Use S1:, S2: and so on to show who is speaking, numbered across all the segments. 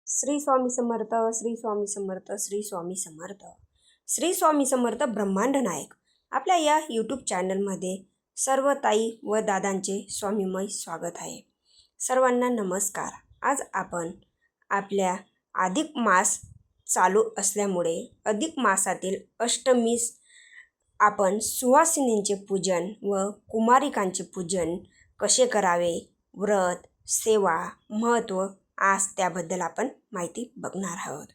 S1: श्री स्वामी समर्थ, श्री स्वामी समर्थ, श्री स्वामी समर्थ, श्री स्वामी समर्थ ब्रह्मांड नायक. आपल्या या यूट्यूब चॅनलमध्ये सर्व ताई व दादांचे स्वामीमय स्वागत आहे. सर्वांना नमस्कार. आज आपण आपल्या अधिक मास चालू असल्यामुळे अधिक मासातील अष्टमीस आपण सुवासिनींचे पूजन व कुमारिकांचे पूजन कसे करावे, व्रत, सेवा, महत्त्व, आज त्याबद्दल आपण माहिती बघणार आहोत.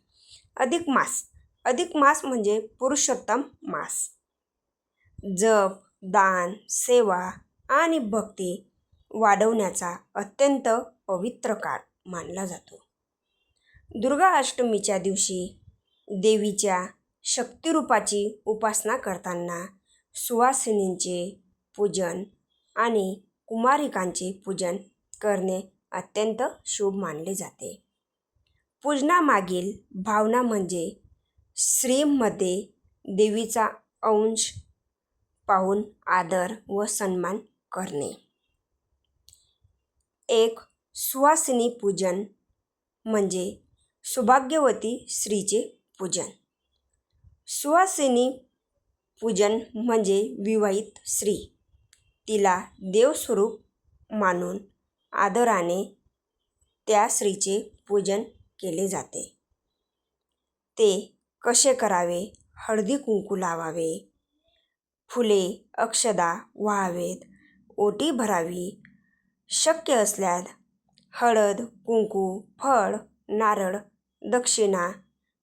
S1: अधिक मास म्हणजे पुरुषोत्तम मास. जप, दान, सेवा आणि भक्ती वाढवण्याचा अत्यंत पवित्र काळ मानला जातो. दुर्गा अष्टमीच्या दिवशी देवीच्या शक्तिरूपाची उपासना करताना सुवासिनींचे पूजन आणि कुमारिकांचे पूजन करणे अत्यंत शुभ मानले जाते. पूजनामागील भावना म्हणजे स्त्रीमध्ये देवीचा अंश पाहून आदर व सन्मान करणे. एक सुवासिनी पूजन म्हणजे सौभाग्यवती स्त्रीचे पूजन. सुवासिनी पूजन म्हणजे विवाहित स्त्री, तिला देवस्वरूप मानून आदराने त्या स्त्रीचे पूजन केले जाते. ते कसे करावे? हळदी कुंकू लावावे, फुले अक्षदा व्हावेत, ओटी भरावी, शक्य असल्यास हळद कुंकू, फळ, नारळ, दक्षिणा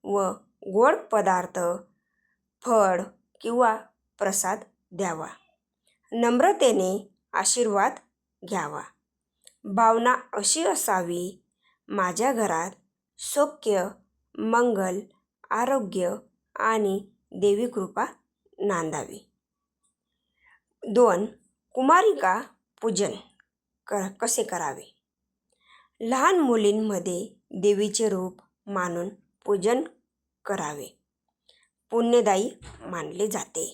S1: व गोड पदार्थ, फळ किंवा प्रसाद द्यावा. नम्रतेने आशीर्वाद घ्यावा. भावना अशी असावी, माझ्या घरात सौख्य, मंगल, आरोग्य आणि देवी कृपा नांदावी. 2. कुमारिका पूजन कसे करावे? लहान मुलींमध्ये देवीचे रूप मानून पूजन करावे. पुण्यदायी मानले जाते.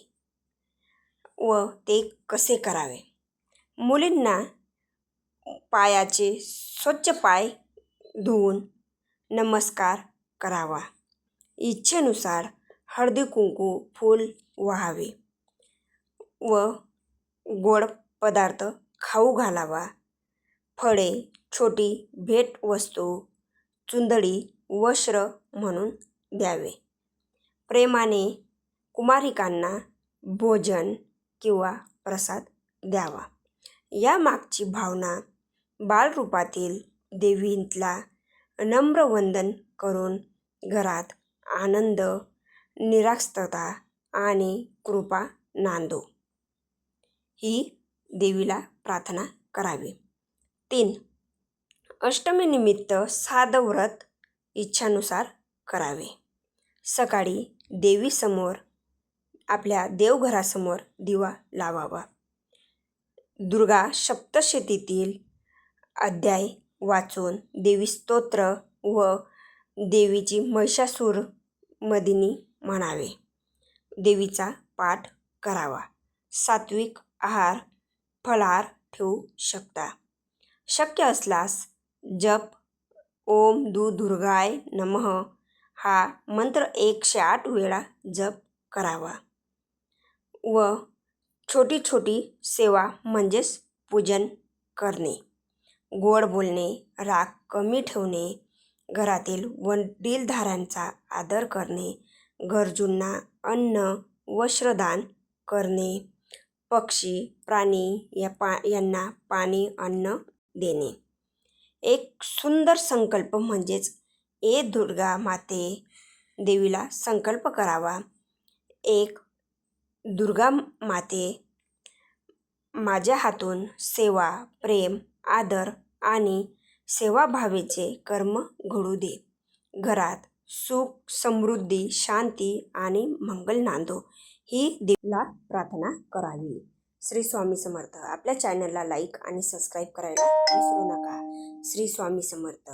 S1: व ते कसे करावे? मुलींना पायाचे स्वच्छ पाय धुवून नमस्कार करावा. इच्छेनुसार हळदी कुंकू, फूल व्हावे व गोड पदार्थ खाऊ घालावा. फळे, छोटी भेटवस्तू, चुंदडी, वस्त्र म्हणून द्यावे. प्रेमाने कुमारिकांना भोजन किंवा प्रसाद द्यावा. या मागची भावना बालरूपातील देवीला नम्र वंदन करून घरात आनंद, निरागसता आणि कृपा नांदो, ही देवीला प्रार्थना करावी. 3. अष्टमीनिमित्त साधं व्रत इच्छानुसार करावे. सकाळी देवीसमोर, आपल्या देवघरासमोर दिवा लावावा. दुर्गा सप्तशतीतील अध्याय वाचून देवी स्तोत्र व देवीची महिषासूर मर्दिनी म्हणावे. देवीचा पाठ करावा. सात्विक आहार, फलाहार ठेवू शकता. शक्य असल्यास जप ओम दुर्गाय नमः हा मंत्र 108 वेळा जप करावा. व छोटी छोटी सेवा म्हणजेच पूजन करणे. गोड बोलणे, राग कमी ठेवणे, घरातील वडीलधाऱ्यांचा आदर करणे, गरजूंना अन्न वस्त्रदान करणे, पक्षी प्राणी यांना पाणी अन्न देणे. एक सुंदर संकल्प म्हणजेच ए दुर्गा माते, देवीला संकल्प करावा. एक दुर्गा माते, माझ्या हातून सेवा, प्रेम, आदर आणि सेवाभावाचे कर्म घडू दे. घरात सुख, समृद्धी, शांती आणि मंगल नांदो, ही देवीला प्रार्थना करावी. श्री स्वामी समर्थ. आपल्या चॅनलला लाईक आणि सबस्क्राईब करायला विसरू नका. श्री स्वामी समर्थ.